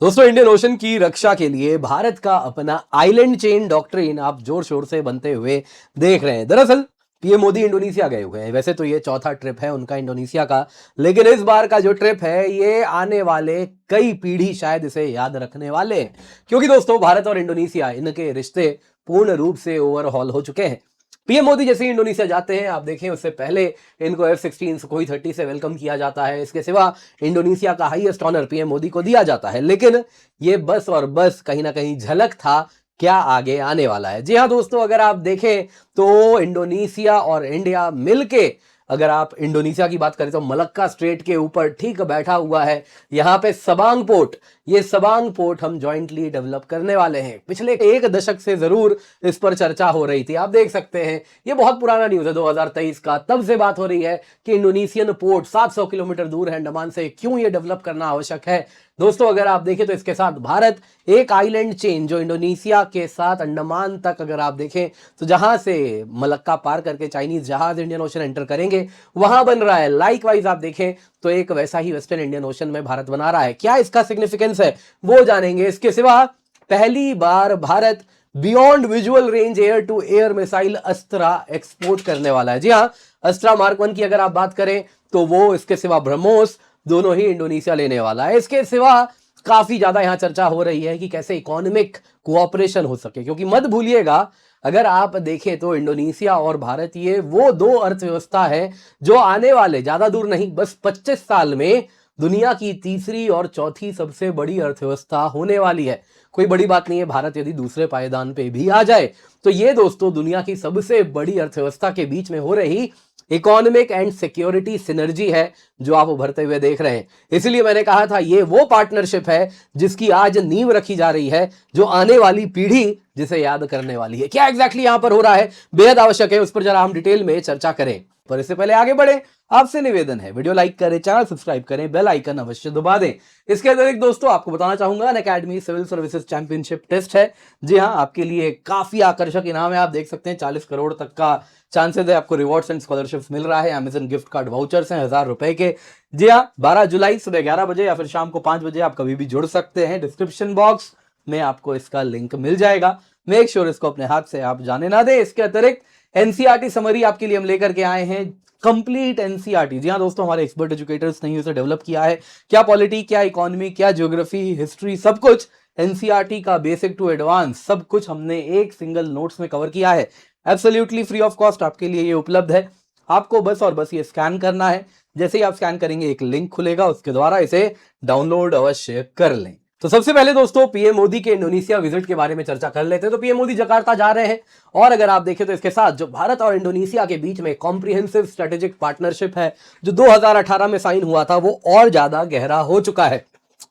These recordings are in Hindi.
दोस्तों, इंडियन ओशन की रक्षा के लिए भारत का अपना आइलैंड चेन डॉक्ट्रिन आप जोर शोर से बनते हुए देख रहे हैं। दरअसल पीएम मोदी इंडोनेशिया गए हुए हैं। वैसे तो ये चौथा ट्रिप है उनका इंडोनेशिया का, लेकिन इस बार का जो ट्रिप है ये आने वाले कई पीढ़ी शायद इसे याद रखने वाले हैं, क्योंकि दोस्तों भारत और इंडोनेशिया इनके रिश्ते पूर्ण रूप से ओवरहॉल हो चुके हैं। पीएम मोदी जैसे ही इंडोनेशिया जाते हैं, आप देखें उससे पहले इनको F-16 सुखोई 30 से वेलकम किया जाता है। इसके सिवा इंडोनेशिया का हाईएस्ट ऑनर पीएम मोदी को दिया जाता है। लेकिन ये बस और बस कहीं ना कहीं झलक था क्या आगे आने वाला है। जी हाँ दोस्तों, अगर आप देखें तो इंडोनेशिया और इंडिया मिलके, अगर आप इंडोनेशिया की बात करें तो मलक्का स्ट्रेट के ऊपर ठीक बैठा हुआ है यहां पे सबांग पोर्ट। ये सबांग पोर्ट हम जॉइंटली डेवलप करने वाले हैं। पिछले एक दशक से जरूर इस पर चर्चा हो रही थी। आप देख सकते हैं ये बहुत पुराना न्यूज है 2023 का। तब से बात हो रही है कि इंडोनेशियन पोर्ट 700 किलोमीटर दूर है अंडमान से, क्यों ये डेवलप करना आवश्यक है। दोस्तों अगर आप देखें तो इसके साथ भारत एक आइलैंड चेन जो इंडोनेशिया के साथ अंडमान तक, अगर आप देखें तो जहां से मलक्का पार करके चाइनीज जहाज इंडियन ओशन एंटर करेंगे वहां बन रहा है। लाइक वाइज आप देखें तो एक वैसा ही वेस्टर्न इंडियन ओशन में भारत बना रहा है। क्या इसका सिग्निफिकेंस है वो जानेंगे। इसके सिवा पहली बार Bharat beyond visual range air to air missile Astra export करने वाला है। जी हाँ, अस्त्रा मार्क 1 की अगर आप बात करें तो वो, इसके सिवा ब्रह्मोस, दोनों ही इंडोनेशिया लेने वाला है। इसके सिवा काफी ज्यादा यहां चर्चा हो रही है कि कैसे इकोनॉमिक कोऑपरेशन हो सके, क्योंकि मत भूलिएगा अगर आप देखें तो इंडोनेशिया और भारत ये वो दो अर्थव्यवस्था है जो आने वाले, ज्यादा दूर नहीं, बस 25 साल में दुनिया की तीसरी और चौथी सबसे बड़ी अर्थव्यवस्था होने वाली है। कोई बड़ी बात नहीं है भारत यदि दूसरे पायदान पे भी आ जाए तो ये दोस्तों दुनिया की सबसे बड़ी अर्थव्यवस्था के बीच में हो रही इकोनॉमिक एंड सिक्योरिटी सिनर्जी है जो आप उभरते हुए देख रहे हैं। इसलिए मैंने कहा था ये वो पार्टनरशिप है जिसकी आज नींव रखी जा रही है, जो आने वाली पीढ़ी जिसे याद करने वाली है। क्या एग्जैक्टली यहां पर हो रहा है बेहद आवश्यक है उस पर जरा हम डिटेल में चर्चा करें। पर इससे पहले आगे बढ़े, आपसे निवेदन है वीडियो लाइक करें, चैनल सब्सक्राइब करें, बेल आइकन अवश्य दबा दें। इसके अतिरिक्त दोस्तों आपको बताना चाहूंगा Unacademy civil services championship test है। जी हां, आपके लिए काफी आकर्षक इनाम है। आप देख सकते हैं 40 करोड़ तक का चांसेस है, आपको रिवॉर्ड्स एंड स्कॉलरशिप्स मिल रहा है। अमेजन गिफ्ट कार्ड वाउचर्स हैं 1000 रुपए के। जी हाँ, 12 जुलाई सुबह 11 बजे या फिर शाम को 5 बजे आप कभी भी जुड़ सकते हैं। डिस्क्रिप्शन बॉक्स में आपको इसका लिंक मिल जाएगा। मेक श्योर इसको अपने हाथ से आप जाने ना दें। इसके अतिरिक्त एनसीईआरटी समरी आपके लिए हम लेकर के आए हैं, कंप्लीट एनसीईआरटी। जी हाँ दोस्तों, हमारे एक्सपर्ट एजुकेटर्स ने उसे डेवलप किया है। क्या पॉलिटी, क्या इकोनॉमी, क्या ज्योग्राफी, हिस्ट्री, सब कुछ एनसीईआरटी का बेसिक टू एडवांस सब कुछ हमने एक सिंगल नोट्स में कवर किया है। एब्सोल्युटली फ्री ऑफ कॉस्ट आपके लिए ये उपलब्ध है। आपको बस और बस ये स्कैन करना है। जैसे ही आप स्कैन करेंगे एक लिंक खुलेगा, उसके द्वारा इसे डाउनलोड अवश्य कर लें। तो सबसे पहले दोस्तों पीएम मोदी के इंडोनेशिया विजिट के बारे में चर्चा कर लेते हैं। तो पीएम मोदी जकार्ता जा रहे हैं और अगर आप देखें तो इसके साथ जो भारत और इंडोनेशिया के बीच में कॉम्प्रिहेंसिव स्ट्रेटेजिक पार्टनरशिप है जो 2018 में साइन हुआ था वो और ज्यादा गहरा हो चुका है।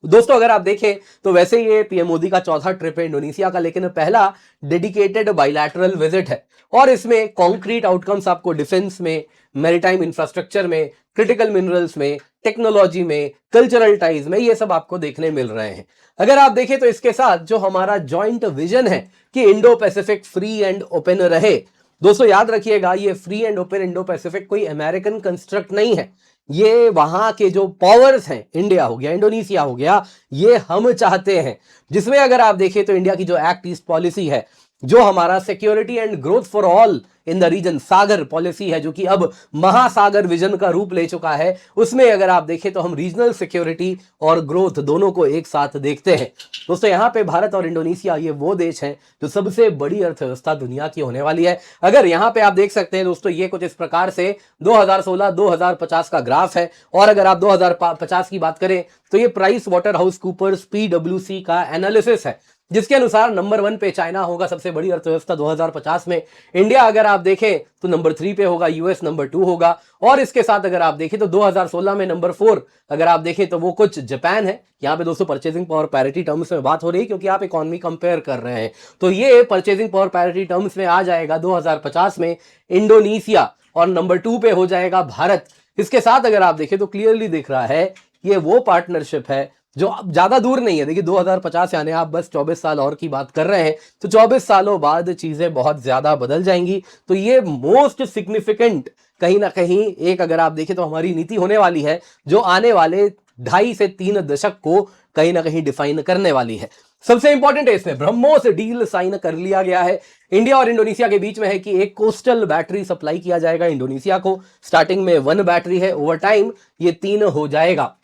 दोस्तों अगर आप देखें तो वैसे ये पीएम मोदी का चौथा ट्रिप है इंडोनेशिया का, लेकिन पहला डेडिकेटेड बाइलैटरल विजिट है और इसमें कॉन्क्रीट आउटकम्स आपको डिफेंस में, मैरीटाइम इंफ्रास्ट्रक्चर में, क्रिटिकल मिनरल्स में, टेक्नोलॉजी में, कल्चरल टाइज में, ये सब आपको देखने मिल रहे हैं। अगर आप देखें तो इसके साथ जो हमारा जॉइंट विजन है कि Indo Pacific free and open रहे। दोस्तों याद रखिएगा ये free and open Indo Pacific कोई अमेरिकन कंस्ट्रक्ट नहीं है। ये वहां के जो पावर्स हैं, इंडिया हो गया, इंडोनेशिया हो गया, ये हम चाहते हैं। जिसमें अगर आप देखें तो इंडिया की जो एक्ट ईस्ट पॉलिसी है, जो हमारा security and growth for all in the region SAGAR policy है, जो कि अब महासागर विजन का रूप ले चुका है, उसमें अगर आप देखें तो हम रीजनल सिक्योरिटी और ग्रोथ दोनों को एक साथ देखते हैं। दोस्तों यहाँ पे भारत और इंडोनेशिया ये वो देश हैं जो सबसे बड़ी अर्थव्यवस्था दुनिया की होने वाली है। अगर यहाँ पे आप देख सकते हैं दोस्तों ये कुछ इस प्रकार से 2016-2050 का ग्राफ है और अगर आप 2050 की बात करें तो ये Pricewaterhouse Coopers PwC का एनालिसिस है, जिसके अनुसार नंबर 1 पे चाइना होगा सबसे बड़ी अर्थव्यवस्था 2050 में। इंडिया अगर आप देखें तो नंबर 3 पे होगा, यूएस नंबर 2 होगा और इसके साथ अगर आप देखें तो 2016 में नंबर 4 अगर आप देखें तो वो कुछ जापान है। यहाँ पे दोस्तों परचेजिंग पावर पैरिटी टर्म्स में बात हो रही है क्योंकि आप इकोनॉमी कंपेयर कर रहे हैं, तो ये परचेजिंग पावर पैरिटी टर्म्स में आ जाएगा 2050 में इंडोनेशिया और नंबर 2 पे हो जाएगा भारत। इसके साथ अगर आप देखें तो क्लियरली दिख रहा है ये वो पार्टनरशिप है जो अब ज्यादा दूर नहीं है। देखिए 2050 यानी आप बस 24 साल और की बात कर रहे हैं, तो 24 सालों बाद चीजें बहुत ज्यादा बदल जाएंगी। तो ये मोस्ट सिग्निफिकेंट कहीं ना कहीं एक अगर आप देखें तो हमारी नीति होने वाली है जो आने वाले 2.5 से 3 दशक को कहीं ना कहीं डिफाइन करने वाली है। सबसे इंपॉर्टेंट है इसमें ब्रह्मोस डील साइन कर लिया गया है इंडिया और इंडोनेशिया के बीच में है कि एक कोस्टल बैटरी सप्लाई किया जाएगा इंडोनेशिया को। स्टार्टिंग में 1 बैटरी है, ओवर टाइम ये 3 हो जाएगा।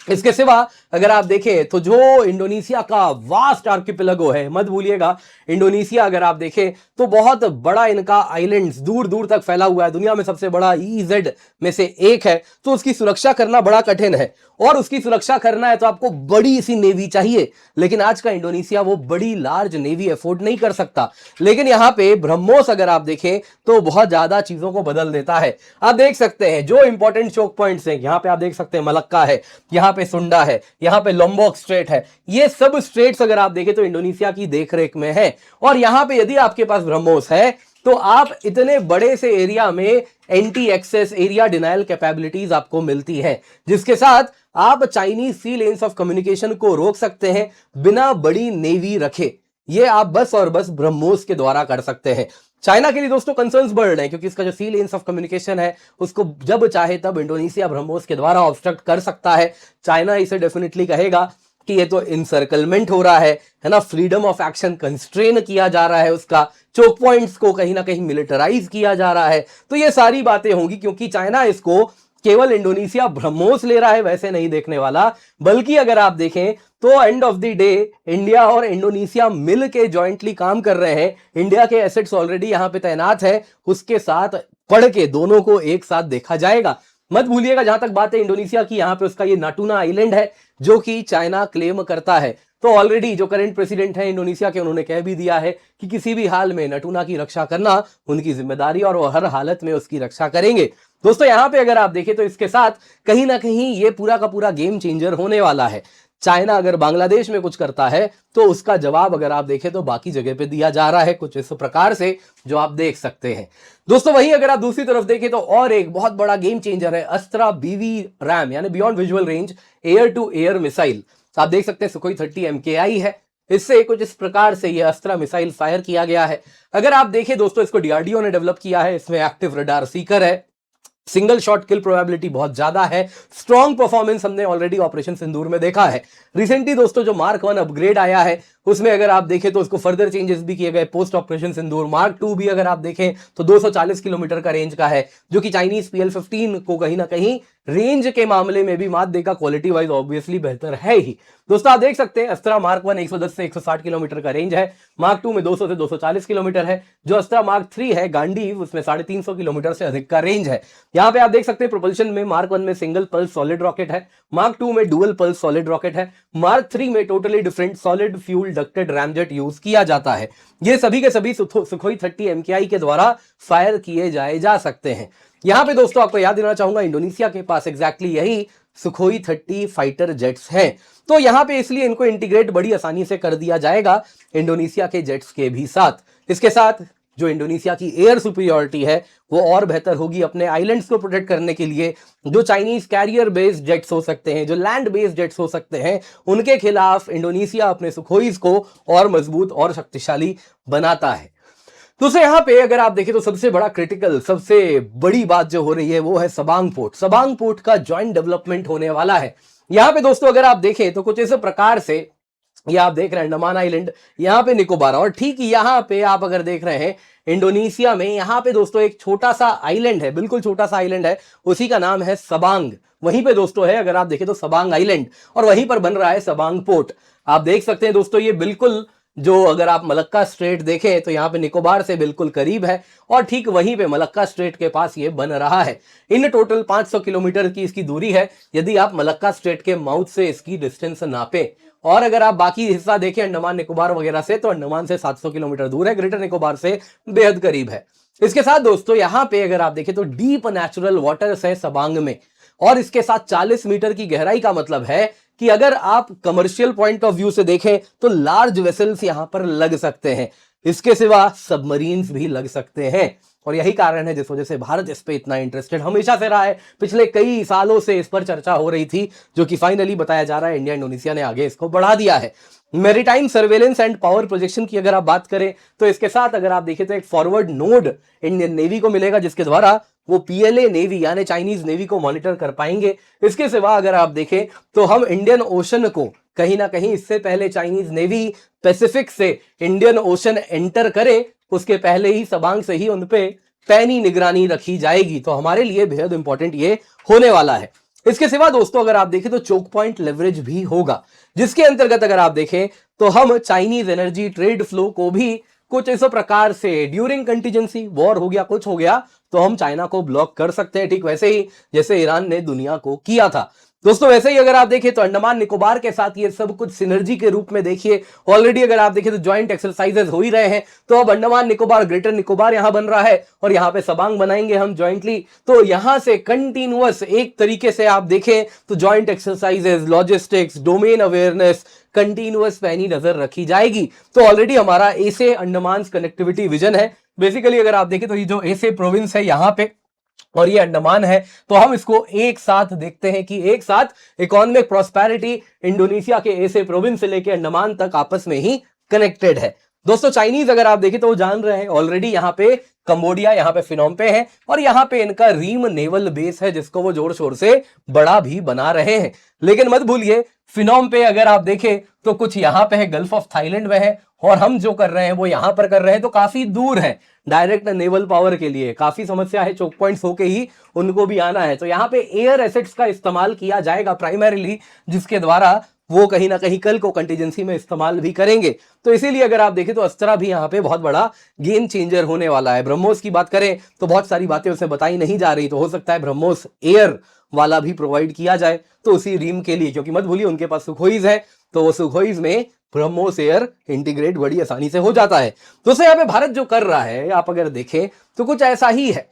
इसके सिवा अगर आप देखें तो जो इंडोनेशिया का वास्ट आर्किपेलागो है, मत भूलिएगा इंडोनेशिया अगर आप देखें तो बहुत बड़ा इनका आइलैंड्स दूर दूर तक फैला हुआ है, दुनिया में सबसे बड़ा ईजेड में से एक है, तो उसकी सुरक्षा करना बड़ा कठिन है। और उसकी सुरक्षा करना है तो आपको बड़ी सी नेवी चाहिए, लेकिन आज का इंडोनेशिया वो बड़ी लार्ज नेवी अफोर्ड नहीं कर सकता। लेकिन यहां पे ब्रह्मोस अगर आप देखें तो बहुत ज्यादा चीजों को बदल देता है। आप देख सकते हैं जो इंपॉर्टेंट चोक पॉइंट्स हैं, यहां पे आप देख सकते हैं मलक्का है, यहां पे सुंडा है, यहां पे लोम्बोक स्ट्रेट है, ये सब स्ट्रेट्स अगर आप देखें तो इंडोनेशिया की देखरेख में है। और यहां पे यदि आपके पास ब्रह्मोस है तो आप इतने बड़े से एरिया में anti access area denial capabilities आपको मिलती है, जिसके साथ आप Chinese sea lanes of communication को रोक सकते हैं बिना बड़ी नेवी रखे। ये आप बस और बस ब्रह्मोस के द्वारा कर सकते हैं। चाइना के लिए दोस्तों कंसर्न्स बढ़ रहे हैं क्योंकि इसका जो सी लेन्स ऑफ कम्युनिकेशन है उसको जब चाहे तब इंडोनेशिया ब्रह्मोस के द्वारा ऑब्स्ट्रक्ट कर सकता है। चाइना इसे डेफिनेटली कहेगा कि ये तो इनसर्कलमेंट हो रहा है ना, फ्रीडम ऑफ एक्शन कंस्ट्रेन किया जा रहा है, उसका चोक पॉइंट्स को कहीं ना कहीं मिलिटराइज किया जा रहा है। तो ये सारी बातें होंगी क्योंकि चाइना इसको केवल इंडोनेशिया ब्रह्मोस ले रहा है वैसे नहीं देखने वाला, बल्कि अगर आप देखें तो end of the day India और इंडोनेशिया मिल के ज्वाइंटली काम कर रहे हैं। इंडिया के एसेट्स ऑलरेडी यहां पे तैनात है, उसके साथ पढ़ के दोनों को एक साथ देखा जाएगा। मत भूलिएगा जहां तक बात है इंडोनेशिया की, यहां पे उसका ये नाटूना आइलैंड है जो कि चाइना क्लेम करता है। तो ऑलरेडी जो करंट प्रेसिडेंट है इंडोनेशिया के, उन्होंने कह भी दिया है कि किसी भी हाल में नाटूना की रक्षा करना उनकी जिम्मेदारी और वो हर हालत में उसकी रक्षा करेंगे। दोस्तों यहां पे अगर आप देखें तो इसके साथ कहीं ना कहीं ये पूरा का पूरा गेम चेंजर होने वाला है। चाइना अगर बांग्लादेश में कुछ करता है तो उसका जवाब अगर आप देखें तो बाकी जगह पे दिया जा रहा है कुछ इस प्रकार से, जो आप देख सकते हैं। दोस्तों वहीं अगर आप दूसरी तरफ देखें तो और एक बहुत बड़ा गेम चेंजर है अस्त्रा बीवी रैम यानी beyond visual range air to air missile. आप देख सकते हैं सुखोई 30 MKI है, इससे कुछ इस प्रकार से ये अस्त्रा मिसाइल फायर किया गया है। अगर आप देखें दोस्तों इसको डीआरडीओ ने डेवलप किया है, इसमें एक्टिव रडार सीकर है, सिंगल शॉट किल प्रोबेबिलिटी बहुत ज्यादा है, स्ट्रॉन्ग परफॉर्मेंस हमने ऑलरेडी ऑपरेशन सिंदूर में देखा है। रिसेंटली दोस्तों जो मार्क 1 अपग्रेड आया है उसमें अगर आप देखें तो उसको फर्दर चेंजेस भी किए गए पोस्ट ऑपरेशन सिंदूर। मार्क 2 भी अगर आप देखें तो 240 किलोमीटर का रेंज का है, जो कि चाइनीज PL-15 को कहीं ना कहीं रेंज के मामले में भी मात देगा, क्वालिटी वाइज ऑब्वियसली बेहतर है ही। दोस्तों आप देख सकते हैं अस्त्रा मार्क 1 110 से 160 किलोमीटर का रेंज है, मार्क 2 में 200 से 240 किलोमीटर है, जो अस्त्रा मार्क 3 है गांडीव उसमें 350 किलोमीटर से अधिक का रेंज है। यहां पे आप देख सकते हैं प्रोपल्शन में मार्क 1 में सिंगल पल्स सॉलिड रॉकेट है, मार्क 2 में डुअल पल्स सॉलिड रॉकेट है, मार्क 3 में totally different solid fuel ducted ramjet use किया जाता है। ये सभी के सभी सुखोई 30 MKI के द्वारा फायर किए जाए जा सकते हैं। यहां पे दोस्तों आपको याद देना चाहूंगा इंडोनेशिया के पास एग्जैक्टली यही सुखोई 30 फाइटर जेट्स हैं, तो यहां पे इसलिए इनको इंटीग्रेट बड़ी आसानी से कर दिया जाएगा इंडोनेशिया के जेट्स के भी साथ। इसके साथ जो इंडोनेशिया की एयर सुपीरियरिटी है वो और बेहतर होगी अपने आइलैंड्स को प्रोटेक्ट करने के लिए। जो चाइनीज कैरियर बेस्ड जेट्स हो सकते हैं, जो लैंड बेस्ड जेट्स हो सकते हैं, उनके खिलाफ इंडोनेशिया अपने सुखोईस को और मजबूत और शक्तिशाली बनाता है। दूसरे यहां पे अगर आप देखें तो सबसे बड़ा क्रिटिकल सबसे बड़ी बात जो हो रही है वो है सबांग पोर्ट। सबांग पोर्ट का जॉइंट डेवलपमेंट होने वाला है। यहां पे दोस्तों अगर आप देखें तो कुछ इस प्रकार से ये आप देख रहे हैं अंडमान आइलैंड, यहां पे निकोबार, और ठीक यहां पे आप अगर देख रहे हैं इंडोनेशिया में यहां पे दोस्तों एक छोटा सा आइलैंड है, बिल्कुल छोटा सा आइलैंड है, उसी का नाम है सबांग। वहीं पे दोस्तों है अगर आप देखें तो सबांग आइलैंड, और वहीं पर बन रहा है सबांग पोर्ट। आप देख सकते हैं दोस्तों ये बिल्कुल जो अगर आप मलक्का स्ट्रेट देखें तो यहां पे निकोबार से बिल्कुल करीब है, और ठीक वहीं पे मलक्का स्ट्रेट के पास ये बन रहा है। इन टोटल 500 किलोमीटर की इसकी दूरी है यदि आप मलक्का स्ट्रेट के माउथ से इसकी डिस्टेंस नापें, और अगर आप बाकी हिस्सा देखें अंडमान निकोबार वगैरह से तो अंडमान से 700 किलोमीटर दूर है, ग्रेटर निकोबार से बेहद करीब है। इसके साथ दोस्तों यहां पे अगर आप देखें तो डीप नेचुरल वाटर्स है सबांग में, और इसके साथ 40 मीटर की गहराई का मतलब है कि अगर आप कमर्शियल पॉइंट ऑफ व्यू से देखें तो लार्ज वेसल्स यहां पर लग सकते हैं, इसके सिवा सबमरीन्स भी लग सकते हैं। और यही कारण है जिस वजह से भारत इस पे इतना इंटरेस्टेड हमेशा से रहा है, पिछले कई सालों से इस पर चर्चा हो रही थी, जो कि फाइनली बताया जा रहा है इंडिया इंडोनेशिया ने आगे इसको बढ़ा दिया है। Maritime surveillance and power projection की अगर आप बात करें तो इसके साथ अगर आप देखें तो एक फॉरवर्ड नोड इंडियन नेवी को मिलेगा, जिसके द्वारा वो PLA नेवी यानी चाइनीज नेवी को मॉनिटर कर पाएंगे। इसके सिवा अगर आप देखें तो हम इंडियन ओशन को कहीं ना कहीं इससे पहले चाइनीज नेवी पैसिफिक से इंडियन ओशन एंटर करे, उसके पहले ही सबांग से ही उनपे पैनी निगरानी रखी जाएगी। तो हमारे लिए बेहद इंपॉर्टेंट ये होने वाला है। इसके सिवा दोस्तों अगर आप देखें तो चोक पॉइंट लेवरेज भी होगा, जिसके अंतर्गत अगर आप देखें तो हम चाइनीज एनर्जी ट्रेड फ्लो को भी कुछ इस प्रकार से ड्यूरिंग कंटीजेंसी वॉर हो गया, कुछ हो गया, तो हम चाइना को ब्लॉक कर सकते हैं, ठीक वैसे ही जैसे ईरान ने दुनिया को किया था। दोस्तों वैसे ही अगर आप देखें तो अंडमान निकोबार के साथ ये सब कुछ सिनर्जी के रूप में देखिए, ऑलरेडी अगर आप देखें तो ज्वाइंट एक्सरसाइजेस हो ही रहे हैं। तो अब अंडमान निकोबार, ग्रेटर निकोबार यहां बन रहा है और यहां पे सबांग बनाएंगे हम ज्वाइंटली। तो यहां से कंटिन्यूअस एक तरीके से आप देखें तो joint exercises, logistics, domain awareness, continuous पैनी नजर रखी जाएगी। तो ऑलरेडी हमारा एसे अंडमान कनेक्टिविटी विजन है। बेसिकली अगर आप देखें तो ये जो एसे प्रोविंस है यहां पे और ये अंडमान है, तो हम इसको एक साथ देखते हैं कि एक साथ इकोनॉमिक प्रॉस्पेरिटी इंडोनेशिया के एसे प्रोविंस से लेके अंडमान तक आपस में ही कनेक्टेड है। दोस्तों चाइनीज अगर आप देखें तो वो जान रहे हैं ऑलरेडी यहां पे कंबोडिया, यहां पे फिनोम पे है और यहां पे इनका रीम नेवल बेस है, जिसको वो जोर शोर से बड़ा भी बना रहे हैं। लेकिन मत भूलिए फिनोम पे अगर आप देखें तो कुछ यहां पे है, गल्फ ऑफ थाईलैंड में है, और हम जो कर रहे हैं वो यहां पर कर रहे हैं, तो काफी दूर है डायरेक्ट नेवल पावर के लिए, काफी समस्या है, चोक पॉइंट्स होके ही उनको भी आना है। तो यहां पे एयर एसेट्स का इस्तेमाल किया जाएगा प्राइमरीली, जिसके द्वारा वो कहीं ना कहीं कल को कंटीजेंसी में इस्तेमाल भी करेंगे। तो इसीलिए अगर आप देखें तो अस्त्रा भी यहाँ पे बहुत बड़ा गेम चेंजर होने वाला है। ब्रह्मोस की बात करें तो बहुत सारी बातें उसमें बताई नहीं जा रही, तो हो सकता है ब्रह्मोस एयर वाला भी प्रोवाइड किया जाए तो उसी रीम के लिए, क्योंकि मत भूलिए उनके पास सुखोईज है, तो वो सुखोईज में ब्रह्मोस एयर इंटीग्रेट बड़ी आसानी से हो जाता है। दोस्तों यहाँ पे भारत जो कर रहा है आप अगर देखें तो कुछ ऐसा ही है।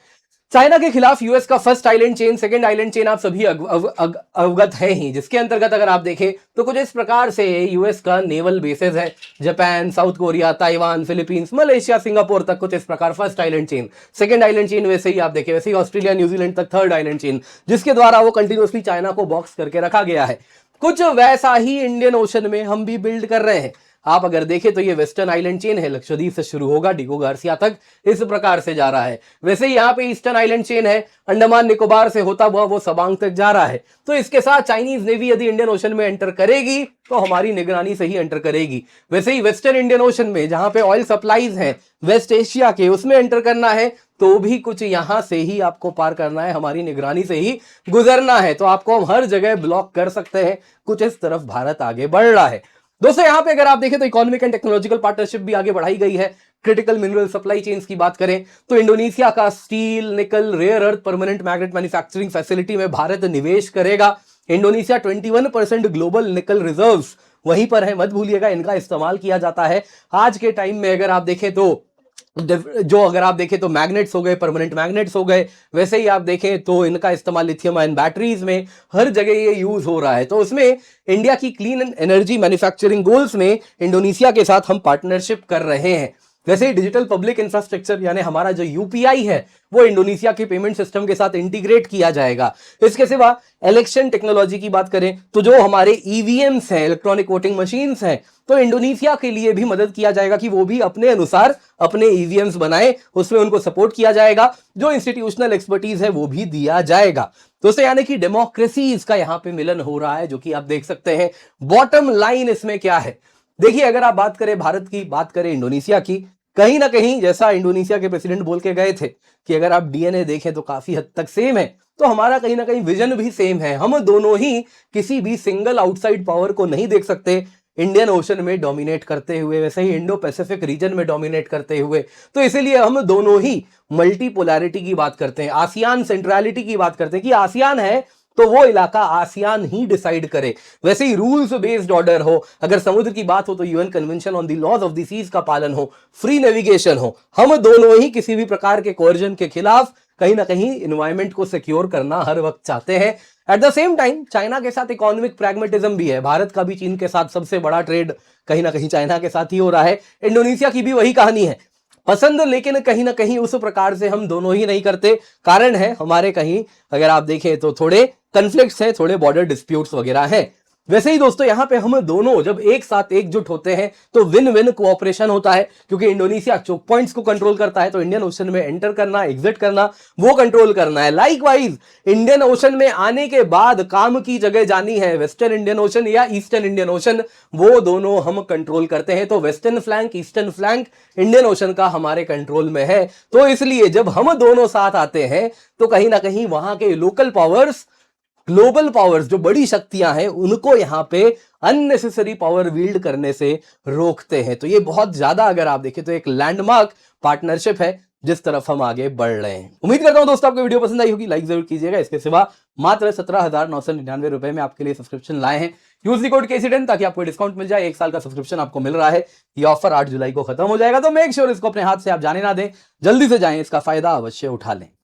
चाइना के खिलाफ यूएस का first island chain, second island chain आप सभी अवगत हैं ही, जिसके अंतर्गत अगर आप देखें तो कुछ इस प्रकार से यूएस का नेवल बेसेस है, Japan, south Korea, Taiwan, Philippines, Malaysia, Singapore तक कुछ इस प्रकार first island chain. Second island chain वैसे ही आप देखें, वैसे ही ऑस्ट्रेलिया, न्यूजीलैंड तक थर्ड आइलैंड चेन, जिसके द्वारा वो कंटिन्यूअसली चाइना को बॉक्स करके रखा गया है। कुछ वैसा ही इंडियन ओशन में हम भी बिल्ड कर रहे हैं। आप अगर देखें तो ये वेस्टर्न आइलैंड चेन है, लक्षद्वीप से शुरू होगा, डिगो गार्सिया तक इस प्रकार से जा रहा है। वैसे ही यहाँ पे ईस्टर्न आइलैंड चेन है, अंडमान निकोबार से होता हुआ वो सबांग तक जा रहा है। तो इसके साथ चाइनीज नेवी यदि इंडियन ओशन में एंटर करेगी तो हमारी निगरानी से ही एंटर करेगी। वैसे ही वेस्टर्न इंडियन ओशन में जहां पे ऑयल सप्लाईज हैं वेस्ट एशिया के, उसमें एंटर करना है तो भी कुछ यहां से ही आपको पार करना है, हमारी निगरानी से ही गुजरना है। तो आपको हम हर जगह ब्लॉक कर सकते हैं। कुछ इस तरफ भारत आगे बढ़ रहा है। दोस्तों यहां पे अगर आप देखें तो इकोनॉमिक एंड टेक्नोलॉजिकल पार्टनरशिप भी आगे बढ़ाई गई है। क्रिटिकल मिनरल सप्लाई चेन्स की बात करें तो इंडोनेशिया का steel, nickel, rare earth, permanent magnet manufacturing facility में भारत निवेश करेगा। इंडोनेशिया 21% ग्लोबल निकल रिजर्व्स वहीं पर है, मत भूलिएगा, इनका इस्तेमाल किया जाता है। आज के टाइम में अगर आप देखें तो जो अगर आप देखें तो मैग्नेट्स हो गए, परमानेंट मैग्नेट्स हो गए, वैसे ही आप देखें तो इनका इस्तेमाल लिथियम आयन बैटरीज में हर जगह ये यूज हो रहा है। तो उसमें इंडिया की क्लीन एनर्जी मैन्युफैक्चरिंग गोल्स में इंडोनेशिया के साथ हम पार्टनरशिप कर रहे हैं। वैसे ही डिजिटल पब्लिक इंफ्रास्ट्रक्चर यानी हमारा जो यूपीआई है वो इंडोनेशिया के पेमेंट सिस्टम के साथ इंटीग्रेट किया जाएगा। इसके सिवा इलेक्शन टेक्नोलॉजी की बात करें तो जो हमारे ईवीएम्स हैं, इलेक्ट्रॉनिक वोटिंग मशीन्स हैं, तो इंडोनेशिया के लिए भी मदद किया जाएगा कि वो भी अपने अनुसार अपने ईवीएम्स बनाए, उसमें उनको सपोर्ट किया जाएगा। जो इंस्टीट्यूशनल एक्सपर्टीज है वो भी दिया जाएगा। दोस्तों यानी कि डेमोक्रेसीज का यहां पे मिलन हो रहा है, जो कि आप देख सकते हैं। बॉटम लाइन इसमें क्या है, देखिए अगर आप बात करें भारत की, बात करें इंडोनेशिया की, कहीं ना कहीं जैसा इंडोनेशिया के प्रेसिडेंट बोल के गए थे कि अगर आप डीएनए देखें तो काफी हद तक सेम है, तो हमारा कहीं ना कहीं विजन भी सेम है। हम दोनों ही किसी भी सिंगल आउटसाइड पावर को नहीं देख सकते इंडियन ओशन में डोमिनेट करते हुए, वैसे ही इंडो पैसिफिक रीजन में डोमिनेट करते हुए। तो इसीलिए हम दोनों ही मल्टीपोलैरिटी की बात करते हैं, आसियान सेंट्रलिटी की बात करते हैं कि आसियान है तो वो इलाका आसियान ही डिसाइड करे। वैसे ही रूल्स बेस्ड ऑर्डर हो, अगर समुद्र की बात हो तो UN convention on the laws of the seas का पालन हो, फ्री नेविगेशन हो। हम दोनों ही किसी भी प्रकार के कोर्जन के खिलाफ कहीं ना कहीं एनवायरमेंट को सिक्योर करना हर वक्त चाहते हैं। At the same time China के साथ इकोनॉमिक प्रैग्मेटिज्म भी है। भारत का भी चीन के साथ सबसे बड़ा ट्रेड कहीं ना कहीं चाइना के साथ ही हो रहा है। इंडोनेशिया की भी वही कहानी है, पसंद लेकिन कहीं ना कहीं उस प्रकार से हम दोनों ही नहीं करते। कारण है हमारे कहीं अगर आप देखें तो थोड़े कन्फ्लिक्ट्स हैं, थोड़े बॉर्डर डिस्प्यूट्स वगैरह हैं। वैसे ही दोस्तों यहां पे हम दोनों जब एक साथ एकजुट होते हैं तो विन विन कोऑपरेशन होता है, क्योंकि इंडोनेशिया चोक पॉइंट्स को कंट्रोल करता है तो इंडियन ओशन में एंटर करना, एग्जिट करना, वो कंट्रोल करना है। लाइकवाइज इंडियन ओशन में आने के बाद काम की जगह जानी है वेस्टर्न इंडियन ओशन या ईस्टर्न इंडियन ओशन, वो दोनों हम कंट्रोल करते हैं। तो western flank, eastern flank Indian ocean का हमारे कंट्रोल में है। तो इसलिए जब हम दोनों साथ आते हैं तो कहीं ना कहीं वहां के लोकल पावर्स, ग्लोबल पावर्स, जो बड़ी शक्तियां हैं, उनको यहां पे अननेसेसरी पावर विल्ड करने से रोकते हैं। तो ये बहुत ज्यादा अगर आप देखें तो एक लैंडमार्क पार्टनरशिप है जिस तरफ हम आगे बढ़ रहे हैं। उम्मीद करता हूं दोस्तों आपको वीडियो पसंद आई होगी, लाइक जरूर कीजिएगा। इसके सिवा मात्र 17,999 रुपए में आपके लिए सब्सक्रिप्शन लाए हैं। यूज दी कोड KC10 ताकि आपको डिस्काउंट मिल जाए। 1 साल का सब्सक्रिप्शन आपको मिल रहा है। ये ऑफर 8 जुलाई को खत्म हो जाएगा, तो मेक श्योर इसको अपने हाथ से आप जाने ना दें, जल्दी से जाएं, इसका फायदा अवश्य उठा लें।